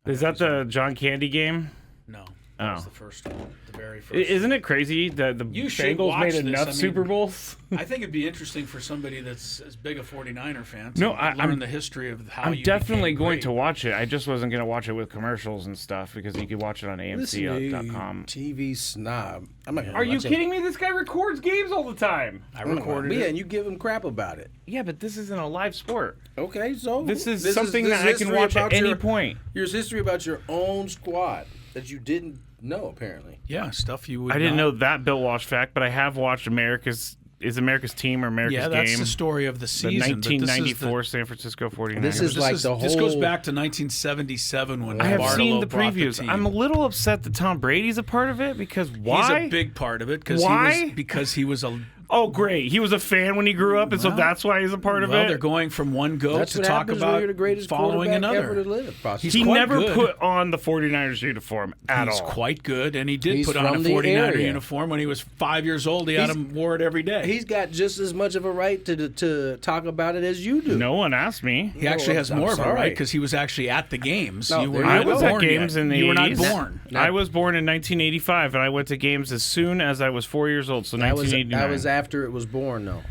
Is that the John Candy game? No. That was the first one. The very first. Isn't it crazy that the Bengals made enough Super Bowls? I think it'd be interesting for somebody that's as big a 49er fan to learn the history of how I'm definitely going to watch it. I just wasn't going to watch it with commercials and stuff because you could watch it on AMC.com. TV snob. Are you kidding me? This guy records games all the time. I recorded it. Yeah, and you give him crap about it. Yeah, but this isn't a live sport. Okay, so this is something that I can watch at any point. Here's history about your own squad that you didn't know, apparently. Yeah, stuff you would I didn't know that Bill Walsh fact, but I have watched America's Team or America's Game. Yeah, that's the story of the season. The 1994 San Francisco 49ers. This goes back to 1977 when I have seen the brought previews. the team. I'm a little upset that Tom Brady's a part of it because why? He's a big part of it because he was a. Oh, great. He was a fan when he grew up, and so that's why he's a part of it? Well, they're going from one goat That's to what talk happens about when you're the greatest following another. ever to live, he never put on the 49ers uniform at all. He's quite good, and he did He's put on a from the 49er area. uniform when he was 5 years old. He wore it every day. He's got just as much of a right to talk about it as you do. No one asked me. He actually has more of a right sorry. because he was actually at the games. No, I was at games in the 80s. You were not born. I was born in 1985, and I went to games as soon as I was 4 years old, so 1989. That was after it was born, though.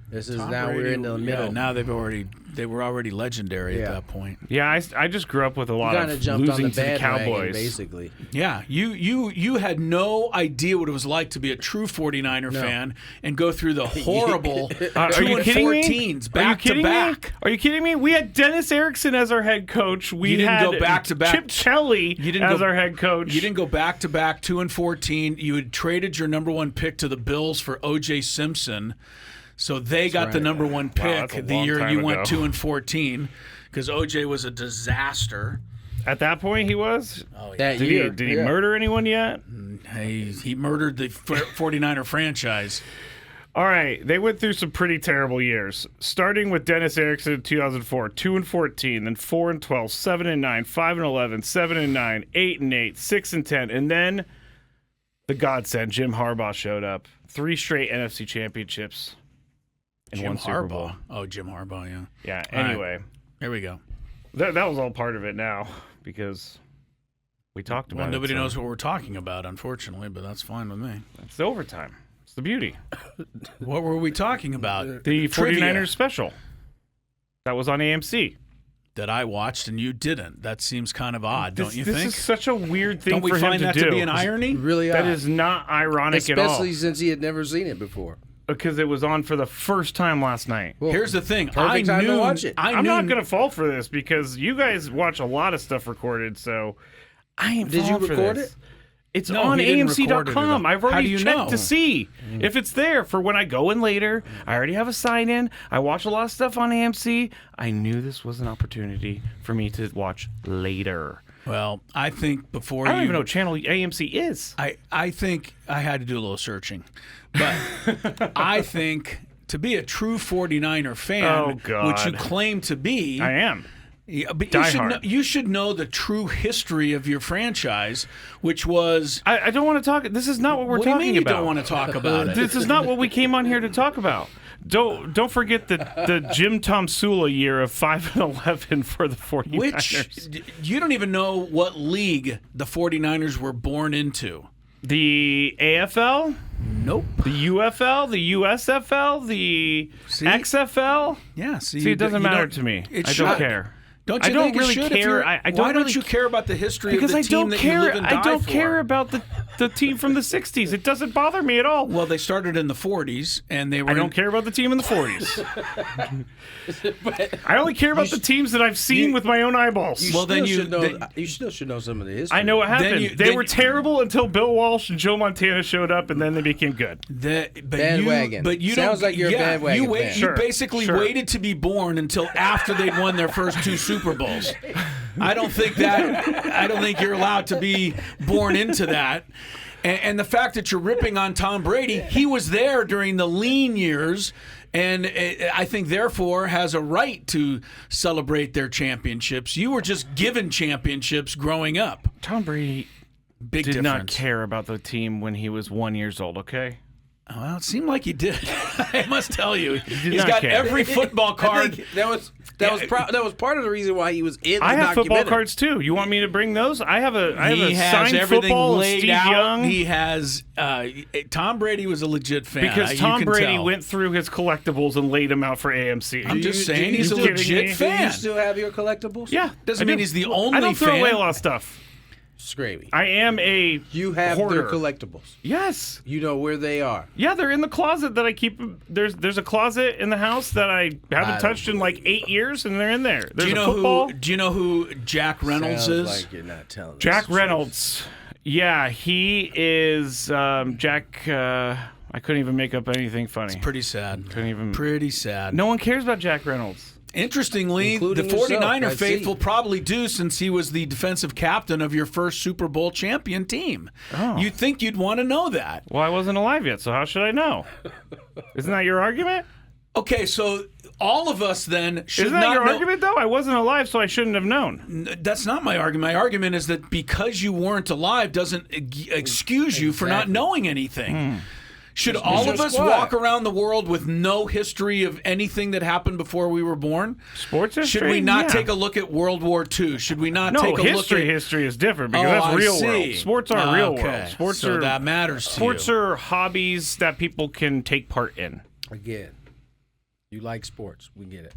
This is Tom now Brady, we're in the middle. Now they were already legendary at that point. Yeah, I just grew up with a lot kind of of jumped on losing the to the bandwagon, Cowboys. basically. Yeah, you had no idea what it was like to be a true 49er fan and go through the horrible 2-14s back to back. Are you kidding me? We had Dennis Erickson as our head coach. We didn't had go back-to-back. Chip Kelly as our head coach. You didn't go back to back 2-14. You had traded your number one pick to the Bills for O.J. Simpson. So they got the number one pick the year you went 2-14 because OJ was a disaster. At that point, he was. Oh, yeah. Did he murder anyone yet? He murdered the 49er franchise. All right, they went through some pretty terrible years. Starting with Dennis Erickson in 2004, 2-14, then 4-12, 7-9, 5-11, 7-9, 8-8, 6-10, and then the godsend Jim Harbaugh showed up. 3 straight NFC championships. And Jim one Super Bowl. Oh, Jim Harbaugh, yeah. Yeah, anyway. Here we go. That was all part of it now because we talked about it. Nobody knows what we're talking about, unfortunately, but that's fine with me. It's the overtime. It's the beauty. What were we talking about? The 49ers special. That was on AMC. That I watched and you didn't. That seems kind of odd, don't you think? This is such a weird thing for him to do. Don't we find that to be an irony? Really That odd. is not ironic at all. Especially since he had never seen it before. Because it was on for the first time last night. Well, here's the thing. Perfect time to watch it. I'm not going to fall for this because you guys watch a lot of stuff recorded, so I ain't Did you falling for record this. it? It's No, on he didn't record it at all. AMC.com. I've How do already you checked know? to see if it's there for when I go in later. I already have a sign-in. I watch a lot of stuff on AMC. I knew this was an opportunity for me to watch later. Well, I think before I don't even know what channel AMC is. I think I had to do a little searching. But I think to be a true 49er fan, which you claim to be. I am. Yeah, but you should know the true history of your franchise, which was. I don't want to talk. This is not what we're talking about. What do you mean you don't want to talk about it? This is not what we came on here to talk about. Don't forget the Jim Tomsula year of 5-11 for the 49ers. Which you don't even know what league the 49ers were born into. The AFL? Nope. The UFL? The USFL? The XFL? Yeah. See, it doesn't matter to me. I don't care. Don't you I don't think really it should? care. Why don't you care about the history of the team that you live and die for? I don't care about the team from the 60s. It doesn't bother me at all. Well, they started in the 40s, and they were. I don't care about the team in the 40s. I only care about the teams that I've seen with my own eyeballs. You still should know some of the history. I know what happened. They were terrible until Bill Walsh and Joe Montana showed up, and then they became good. Bandwagon. But you sounds like you're a bandwagon fan. You basically waited to be born until after they'd won their first 2 Super Bowls. I don't think you're allowed to be born into that. And the fact that you're ripping on Tom Brady, he was there during the lean years, and I think therefore has a right to celebrate their championships. You were just given championships growing up. Tom Brady did not care about the team when he was 1 year old, okay? Well, it seemed like he did. I must tell you, he's not got care. every football I card. think that was part of the reason why he was in the I have football documentary. cards too. You want me to bring those? I have a He has signed everything football of laid Steve out. Young. He has Tom Brady was a legit fan Because you Tom can Brady tell. went through his collectibles and laid them out for AMC. I'm just saying do he's a you- legit kidding me? Do fan. you still have your collectibles? Yeah, Doesn't I mean do. he's the only I don't throw fan. away a lot of stuff. Skraby. I am a You have hoarder. their collectibles. Yes. You know where they are. Yeah, they're in the closet that I keep. There's a closet in the house that I haven't touched in like 8 years, and they're in there. There's a football. Do you know who Jack Reynolds Sounds is? like you're not telling us Jack the truth. Reynolds. Yeah, he is Jack. I couldn't even make up anything funny. Pretty sad. Couldn't even. Pretty sad. No one cares about Jack Reynolds. Interestingly, Including the yourself, 49er I see. faithful probably do, since he was the defensive captain of your first Super Bowl champion team. Oh. You'd think you'd want to know that. Well, I wasn't alive yet, so how should I know? Isn't that your argument? Okay, so all of us then should Isn't that not your know. argument, though? I wasn't alive, so I shouldn't have known. That's not my argument. My argument is that because you weren't alive doesn't excuse you for not Exactly. knowing anything. Should all your of us squad. walk around the world with no history of anything that happened before we were born? Sports history? Should we not Yeah. take a look at World War II? Should we not No, take a history. look at... History is different because Oh, that's I real see. world. Sports aren't real Okay. world. Sports So are that matters to sports you. are hobbies that people can take part in. Again, you like sports. We get it.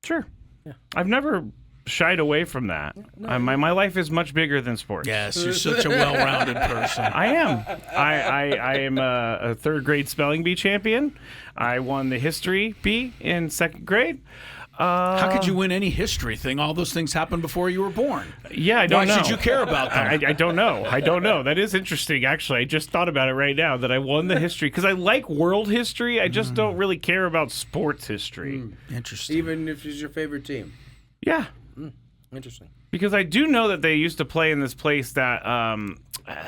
Sure. Yeah. I've never shied away from that. My life is much bigger than sports. Yes, you're such a well-rounded person. I am. I am a third grade spelling bee champion. I won the history bee in second grade. How could you win any history thing? All those things happened before you were born. Yeah, I don't know. Why should you care about them? I don't know. I don't know. That is interesting, actually. I just thought about it right now that I won the history because I like world history. I just don't really care about sports history. Interesting. Even if it's your favorite team. Yeah, Interesting. because I do know that they used to play in this place that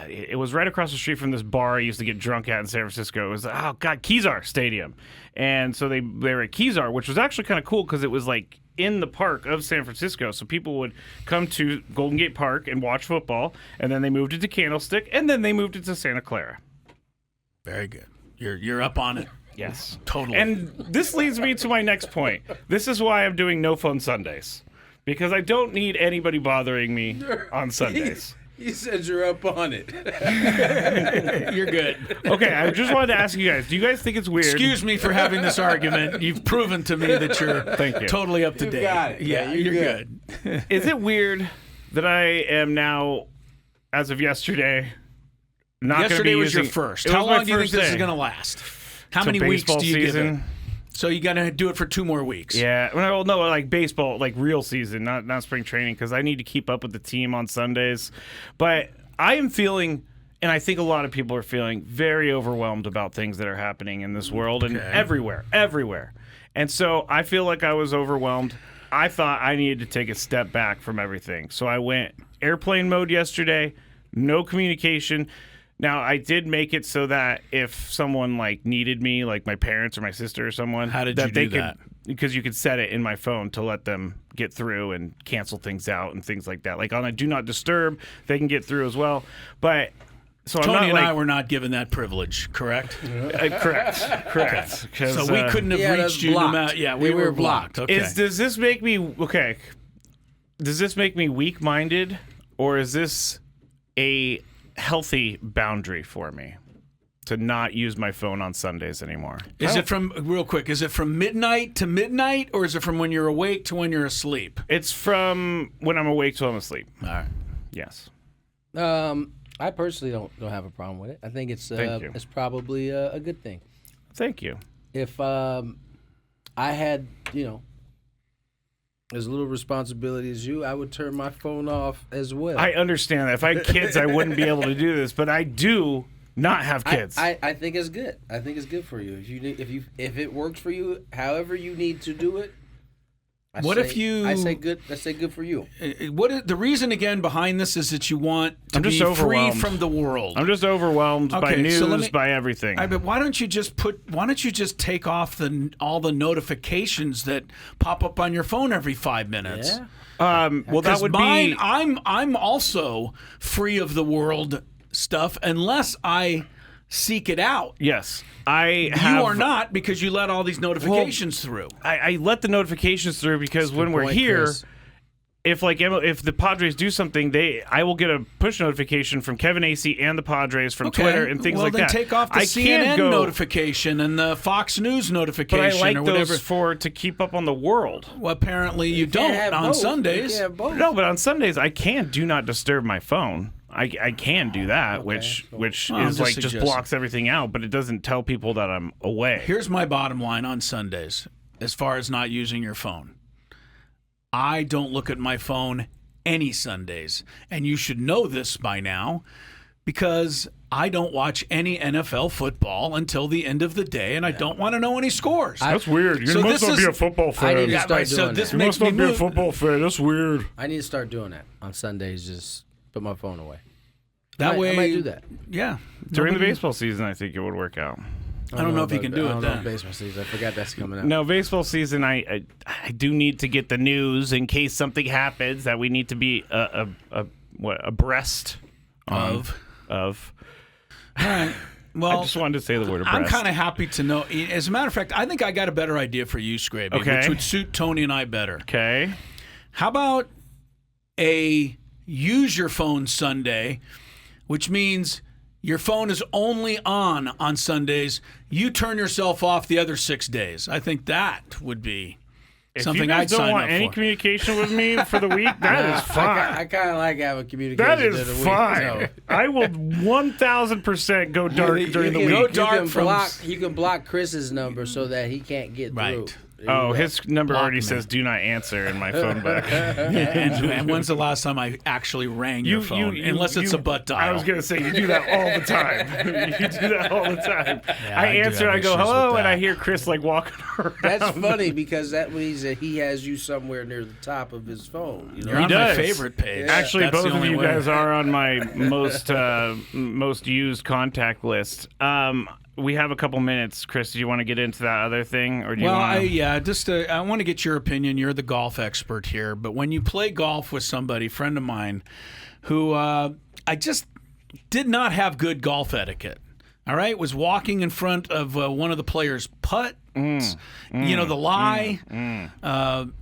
it was right across the street from this bar I used to get drunk at in San Francisco. It was Kezar Stadium, and so they were at Kezar, which was actually kind of cool because it was like in the park of San Francisco. So people would come to Golden Gate Park and watch football, and then they moved it to Candlestick, and then they moved it to Santa Clara. Very good. You're up on it. Yes, Totally. And this leads me to my next point. This is why I'm doing no fun Sundays. Because I don't need anybody bothering me on Sundays. You said you're up on it. You're good. Okay, I just wanted to ask you guys, do you guys think it's weird? Excuse me for having this argument. You've proven to me that you're Thank you. totally up to You date. got it. Yeah, Yeah, you're you're good. Is it weird that I am now, as of yesterday, not going to be Yesterday was using... your first. It How was my long do you think first this is day. going to last? How Till many weeks baseball do you give season. it? So you got to do it for 2 more weeks. Yeah, well, no, like baseball, like real season, not spring training, because I need to keep up with the team on Sundays. But I am feeling, and I think a lot of people are feeling, very overwhelmed about things that are happening in this world and everywhere. And so I feel like I was overwhelmed. I thought I needed to take a step back from everything. So I went airplane mode yesterday, no communication. Now, I did make it so that if someone like needed me, like my parents or my sister or someone, How did that you they do could, that? Because you could set it in my phone to let them get through and cancel things out and things like that. Like on a do not disturb, they can get through as well. But so I'm Tony not and like I were not given that privilege, correct? correct. 'Cause, So we couldn't have Yeah, reached that's you no blocked. matter. Yeah, We we were were blocked. Okay. Does this make me okay? Does this make me weak-minded, or is this a healthy boundary for me to not use my phone on Sundays anymore? Is it from real quick? Is it from midnight to midnight, or is it from when you're awake to when you're asleep? It's from when I'm awake till I'm asleep. All right. Yes. I personally don't have a problem with it. I think it's Thank you. it's probably a good thing. Thank you. If I had, as little responsibility as you, I would turn my phone off as well. I understand that. If I had kids, I wouldn't be able to do this, but I do not have kids. I think it's good. I think it's good for you. If it works for you, however you need to do it. I say good for you. The reason again behind this is that you want to I'm just be free overwhelmed. from the world. I'm just overwhelmed by Okay, news, so let me- by everything. But why don't you just take off all the notifications that pop up on your phone every 5 minutes? Yeah. Well, that Because would mine, be. I'm also free of the world stuff unless I seek it out. Yes. You are not, because you let all these notifications through. I let the notifications through because when we're here, Chris. if the Padres do something, I will get a push notification from Kevin Acee and the Padres from Twitter and things like that. Well, then take off the CNN notification and the Fox News notification, but I like or whatever. those to keep up on the world. Well, apparently you don't on Sundays. No, but on Sundays I can do not disturb my phone. I can do that, which is like just blocks everything out, but it doesn't tell people that I'm away. Here's my bottom line on Sundays, as far as not using your phone. I don't look at my phone any Sundays, and you should know this by now, because I don't watch any NFL football until the end of the day, and I don't want to know any scores. That's weird. You must not be a football fan. I need to start doing that. You must not be a football fan. That's weird. I need to start doing that on Sundays. Just put my phone away. That way, I might do that. Yeah. During the baseball season, I think it would work out. I don't know if you can do it then. Baseball season. I forgot that's coming up. No, baseball season, I do need to get the news in case something happens that we need to be abreast of. All right. Well, I just wanted to say the word abreast. I'm kind of happy to know. As a matter of fact, I think I got a better idea for you, Skraby, which would suit Tony and I better. Okay. How about a use your phone Sunday, which means your phone is only on Sundays. You turn yourself off the other 6 days. I think that would be something I'd sign up for. If you guys don't want any communication with me for the week, that is fine. I kind of like having communication. That is fine. Week, I will 1,000% go dark during the week. Go dark you can block Chris's number so that he can't get through. Oh, his number already says "do not answer" in my phone book. And when's the last time I actually rang your phone? Unless it's a butt dial. I was going to say, you do that all the time. You do that all the time. Yeah, I answer, I go, hello, and I hear Chris like walking around. That's funny because that means that he has you somewhere near the top of his phone. You know? You're on my favorite page. Actually, That's both of you guys are on my most used contact list. We have a couple minutes, Chris. Do you want to get into that other thing, or do you want? I want to get your opinion. You're the golf expert here, but when you play golf with somebody, friend of mine, who I just did not have good golf etiquette. All right, was walking in front of one of the players' putts. The lie.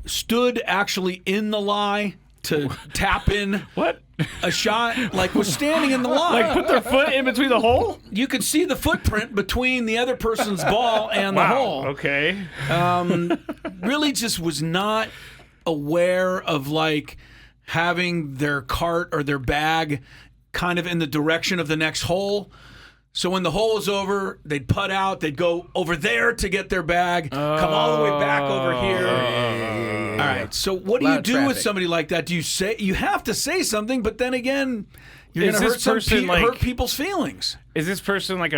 Stood actually in the lie to tap in. What? A shot, like was standing in the line. Like put their foot in between the hole? You could see the footprint between the other person's ball and the hole. Okay. Really just was not aware of like having their cart or their bag kind of in the direction of the next hole. So when the hole was over, they'd putt out, they'd go over there to get their bag, come all the way back over here. All right. So what do you do with somebody like that? Do you say you have to say something, but then again, you're going to hurt people's feelings. Is this person like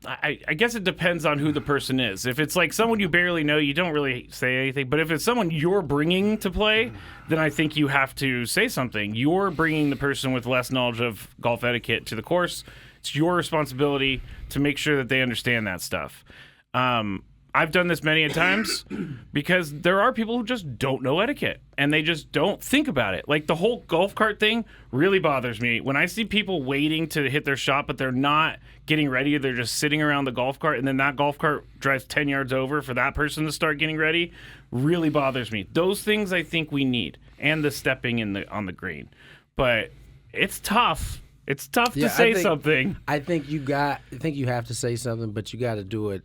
I guess it depends on who the person is. If it's like someone you barely know, you don't really say anything. But if it's someone you're bringing to play, then I think you have to say something. You're bringing the person with less knowledge of golf etiquette to the course. It's your responsibility to make sure that they understand that stuff. I've done this many a times because there are people who just don't know etiquette and they just don't think about it. Like the whole golf cart thing really bothers me. When I see people waiting to hit their shot, but they're not getting ready, they're just sitting around the golf cart, and then that golf cart drives 10 yards over for that person to start getting ready, really bothers me. Those things I think we need, and the stepping on the green. But it's tough. It's tough to say something. I think you have to say something, but you got to do it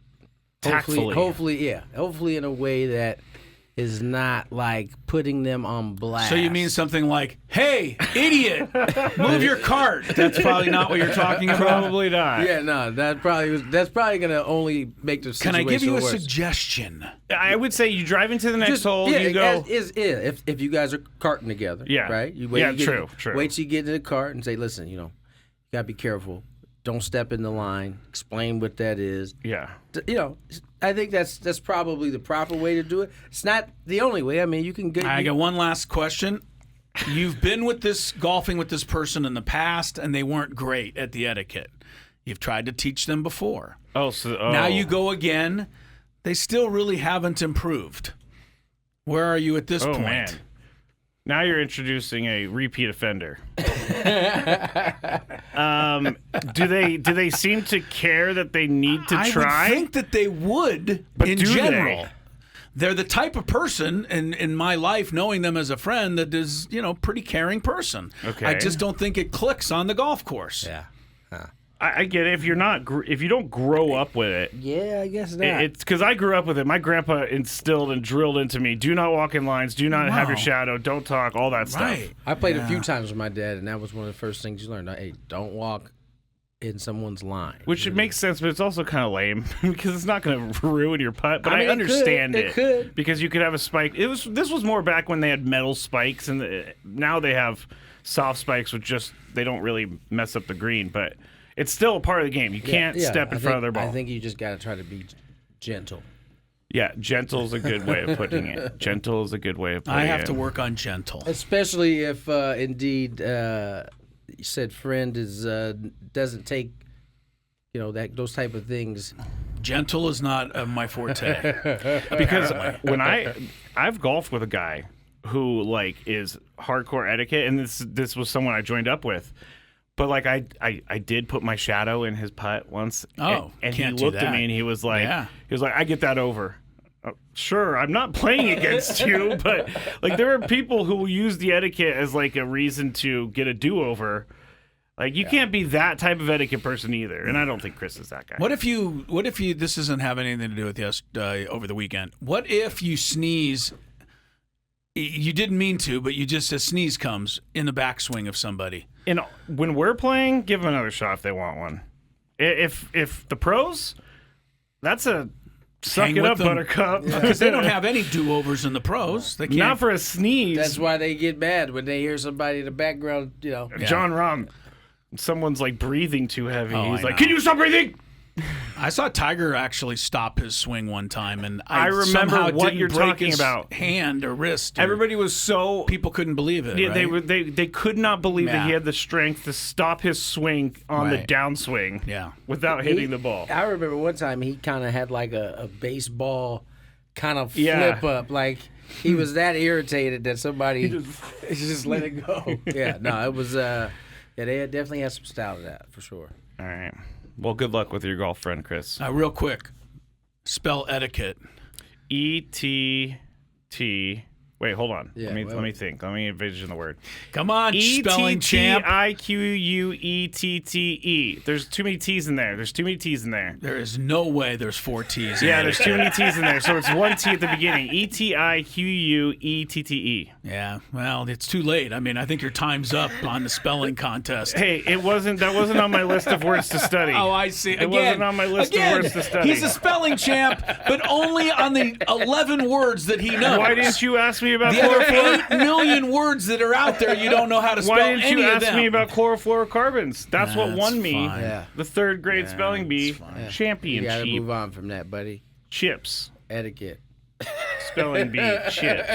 tactfully. Hopefully in a way that is not like putting them on blast. So you mean something like, "Hey, idiot, move your cart." That's probably not what you're talking about. Probably not. Yeah, no, that's probably going to only make the situation worse. Can I give you a suggestion? I would say you drive into the next hole. You go. If you guys are carting together, right? You wait, true. Wait till you get in the cart and say, "Listen, you got to be careful. Don't step in the line. Explain what that is." Yeah. I think that's probably the proper way to do it. It's not the only way. I mean, you can get. I got one last question. You've been golfing with this person in the past, and they weren't great at the etiquette. You've tried to teach them before. Now you go again. They still really haven't improved. Where are you at this point? Man. Now you're introducing a repeat offender. Do they seem to care that they need to try? I would think that they would, but in do general. they? They're the type of person in my life, knowing them as a friend, that is, pretty caring person. Okay. I just don't think it clicks on the golf course. Yeah. I get it. If you don't grow up with it. Yeah, I guess not. It's because I grew up with it. My grandpa instilled and drilled into me: do not walk in lines, do not have your shadow, don't talk, all that stuff. I played a few times with my dad, and that was one of the first things you learned. Hey, don't walk in someone's line. Which it makes sense, but it's also kind of lame because it's not going to ruin your putt. But I mean, understand it could. because you could have a spike. This was more back when they had metal spikes, and now they have soft spikes, which they don't really mess up the green, but. It's still a part of the game. You can't step in front of their ball. I think you just got to try to be gentle. Yeah, gentle is a good way of putting it. Gentle is a good way of putting it. I have to work on gentle. Especially if, indeed, you said friend doesn't take, those type of things. Gentle is not my forte. Because when I've golfed with a guy who, is hardcore etiquette, and this was someone I joined up with. But I did put my shadow in his putt once. Oh, and he can't looked do at me that. and he was like, I get that over. Sure, I'm not playing against you, but there are people who will use the etiquette as a reason to get a do-over. You can't be that type of etiquette person either, and I don't think Chris is that guy. What if you? This doesn't have anything to do with over the weekend? What if you sneeze? You didn't mean to, but a sneeze comes in the backswing of somebody. And when we're playing, give them another shot if they want one. If the pros, that's a suck it up, buttercup. Because they don't have any do-overs in the pros. They can't. Not for a sneeze. That's why they get mad when they hear somebody in the background, John Rahm, someone's breathing too heavy. Oh, He's like, can you stop breathing? I saw Tiger actually stop his swing one time, and I remember somehow what didn't you're break talking his about. Hand or wrist. Everybody was so people couldn't believe it. Yeah, right? they could not believe that he had the strength to stop his swing on the downswing. Yeah. Without hitting the ball. I remember one time he kind of had a baseball kind of flip up, he was that irritated that somebody just let it go. Yeah, no, it was. They definitely had some style to that for sure. All right. Well, good luck with your golf friend, Chris. Real quick, spell etiquette. ETT. Wait, hold on. Yeah, let me think. Let me envision the word. Come on, spelling champ. ETTIQUETTE. There's too many T's in there. There is no way there's 4 T's in Yeah, there. there's too many T's in there. So it's one T at the beginning. ETIQUETTE. Yeah, well, it's too late. I mean, I think your time's up on the spelling contest. Hey, that wasn't on my list of words to study. Oh, I see. It wasn't on my list of words to study. He's a spelling champ, but only on the 11 words that he knows. Why didn't you ask me about the other chlorofluor? 8 million words that are out there, you don't know how to spell Why didn't any you of ask them. me about chlorofluorocarbons? That's what won me fine. Yeah. the third grade spelling bee You got to championship. move on from that, buddy. Chips. Etiquette. Spelling bee chips.